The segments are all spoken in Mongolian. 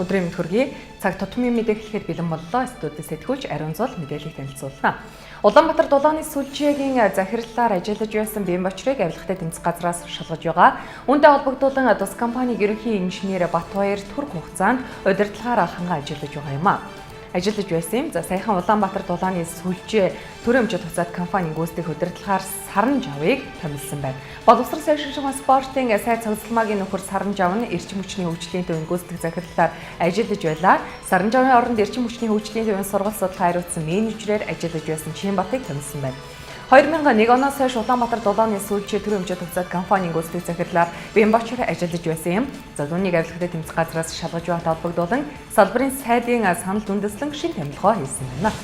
Өдрийн мэнд хүргэе. Цаг тутмын мэдээлэлээр бэлэн боллоо. Студид сэтгүүлч Ариун Зул мэдээллийг танилцуулна. Улаанбаатар дулааны сүлжээгийн захирлаар ажиллаж байсан Бямбочрыг авилгатай тэмцэх газраас шалгаж байгаа. Үүнтэй холбогдуулан тус компаниг ерөнхий инженер Батбаяр түрк хугацаанд удирдлагаар ханган ажиллаж байгаа юм а. Ажиллаж байсан юм. Саяхан Улаанбаатар дулааны сүлжээ төрийн хэмжээнд туцаад компанийн гүйцэтгэх удирдлагаар Саранжавыг томилсон байна. Боловсрол сайшинжуугийн спортын сайд цогцлмаагийн нөхөр Саранжав нь эрчим хүчний хөгжлийн төвийн гүйцэтгэх захирлаар ажиллаж байлаа. Саранжавын оронд эрчим хүчний хөгжлийн төвийн сургалт судлаа хариуцсан менежерээр ажиллаж байсан Чимбатыг томилсон байна. 2001 оноос хойш Улаанбаатар дулааны сүлжээ төрийн хэмжээнд туцаад компанийн гүйцэтгэх захирлаар Бямбочр ажиллаж байсан юм. Үүнийг авилгатай тэмцэх газраас шалгаж байгаатай холбогдуулан салбарын сайдын санал үндэслэн шин томилгоо хийсэн байна.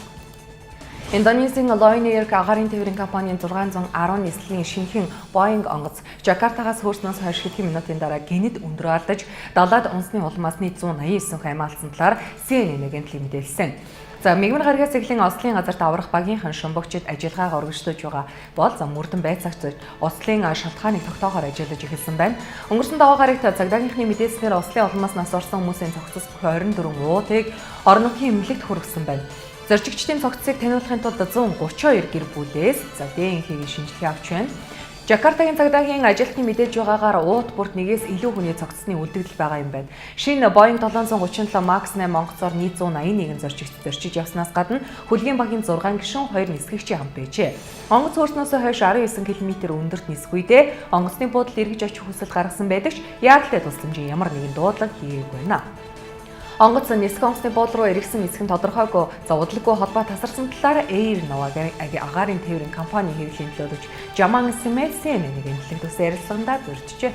Индонезийн Lion Air агаарын тээврийн компанийн 610 нислэгийн шинэхэн Boeing онгоц Жакартагаас хөөснөөс хойш хэдхэн минутын дараа гинэд өндөр алдаж далайд унсны улмаас 189 хүн амиалсан талаар CNN агентлаг мэдээлсэн. Мигмар гарагаас эхлэн Ослын газарт аврах багийнхан шумбагчид ажиллагаагаа өргөжлөж байгаа бол мөрдөн байцаагч Ослын шалтгааныг тогтоохоор ажиллаж эхэлсэн байна. Өнгөрсөн даваа гарагт цагдаагийнхны мэдээлснээр Ослын улмаас нас орсон хүмүүсийн цогцос бүхий 24 уутыг орон нутгийн эмнэлэгт хүргэсэн байна. Зорчигчдын цогцсыг таниулахын тулд 132 гэр бүлээс дээнхийг шинжилгээ авч байна. Жакартагийн цагдаагийн ажилтны мэдээж байгаагаар уут бүрт нэгээс илүү хүний цогцсны үлдэгдэл байгаа юм байна. Шинэ Boeing 737 Max 8 онгоцоор 181 зорчигч зорчиж явснаас гадна хөлгийн багийн 6 гишүүн 2 нисгэгчийн хамт байжээ. Онгоц хөрснөөс хойш 19 км өндөрт нисэх үедээ онгоцны буудалд эргэж очих хүсэл гаргасан байдаг ч яаралтай тусламжийн ямар нэгэн дуудлага хийгээгүй байна. Онгоц нисэх онгоцны буудал руу эргэсэн эсэх нь тодорхойгүй. Удалгүй холбоо тасарсан талаар Air Nova агаарын тээврийн компани хэвлэлийн төлөөлөгч Жаман Смэтсэн нэг эмнэлэг төс ярилцлагандаа зорчжээ.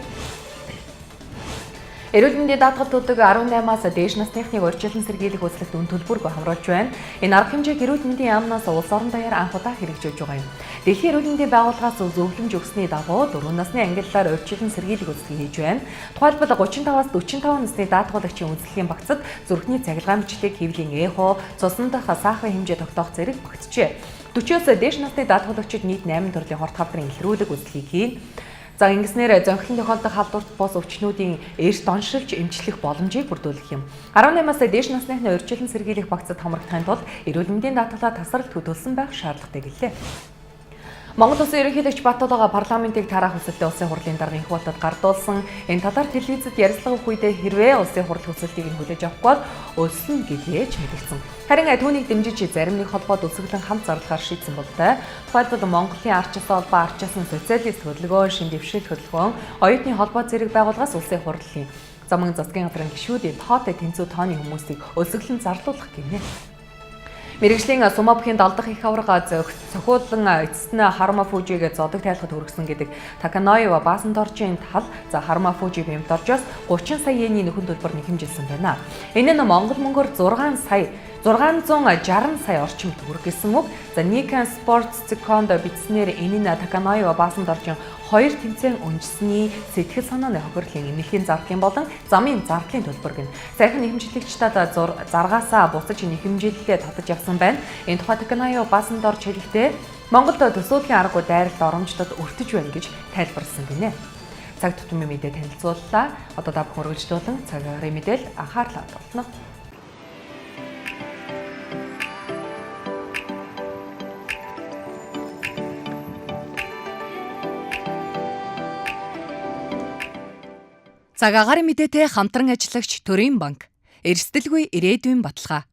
Эрүүл мэндийн даатгалуудыг 18-аас дээш насныхныг урьдчилан сэргийлэх үзлэгт үн төлбөргүй хамруулж байна. Энэ арга хэмжээг эрүүл мэндийн яамнаас улс орон даяар анх удаа хэрэгжүүлж байгаа юм. Дэлхийн эрүүл мэндийн байгууллагаас зөвлөмж өгсөний дагуу 4 насны ангиллаар урьдчилан сэргийлэх үзлэг хийж байна. Тухайлбал 35-аас 45 насны даатгуулагчийн үзлэгийн багцад зүрхний цахилгаан бичлэг, хэвлийн эхо, цусан дах сахарын хэмжээ тогтоох зэрэг багтжээ. 40-оос дээш насны даатгуулагчид нийт 8 төрлийн хорт хавдрын илрүүлэг үзлэгийг хийн. Ингэснээр зөнхлөн тохиолдох халдварт бос өвчнүүдийн эрс доншилж эмчлэх боломжийг бүрдүүлэх юм. 18-аас дээш насныхны урьдчилан сэргийлэх багцад хамрагдахын тулд эрүүл мэндийн даатгалаа тасралт хөдөлсөн байх шаардлагатай гэлээ. Монгол Улсын ерөнхийлөгч Баттулга парламентыг тараах хүсэлтэд улсын хурлын дарга их болтод гардуулсан. Энэ талаар телевизэд ярилцлага өгөх үедээ хэрвээ улсын хурл хүсэлтийг нь хүлээж авахгүй бол өлснө гэдгийг мэдгдсэн. Харин түүнийг дэмжиж зарим нэг холбоод өсөглөн хамт зарлахаар шийдсэн болтой. Тухайлбал Монголын арчилсан холбоо арчилсан социалист хөдөлгөөн, шин дэвшил хөдөлгөөн, оюутны холбоо зэрэг байгууллагаас улсын хурлын замын засгийн газрын гишүүдийн тоотой тэнцүү тооны хүмүүсийг өсөглөн зарлуулах гинэ. Мэргэжлийн Сумабхийн далдах их аварга цохиулан эцэст нь Харамафужиг зодог тайлхад хүргэсэн гэдэг Таканоева Баасандоржийн тал Харамафужи Бямбочроос 30 сая йений нөхөн төлбөр нэхэмжилсэн байна. Энэ нь Монгол мөнгөөр 660 сая орчим төгрөг гэсэн үг. Nikan Sports Second бичснээр энэ нь Таканоева Баасандоржийн 2 тэмцээн өнжсөний сэтгэл санааны хохирлын эмнэлгийн зардлын болон замын зардлын төлбөр гэн. Саяхан нэхэмжлэгчдад заргаасаа буцаж нэхэмжилэлээ татаж явсан байна. Энэ тухай Таканоева Баасандорж хэлэхдээ Монголд төсөөлийн аргагүй дайралт оромжтод өртөж байна гэж тайлбарласан гинэ. Цаг тутмын мэдээ танилцууллаа. Одоо та бүхэн үргэлжлүүлэн цаг агаарын мэдээл анхаарлаа татна. Цаг агаарын мэдээтэй хамтран ажиллагч Төрийн банк эрсдэлгүй ирээдүйн баталгаа.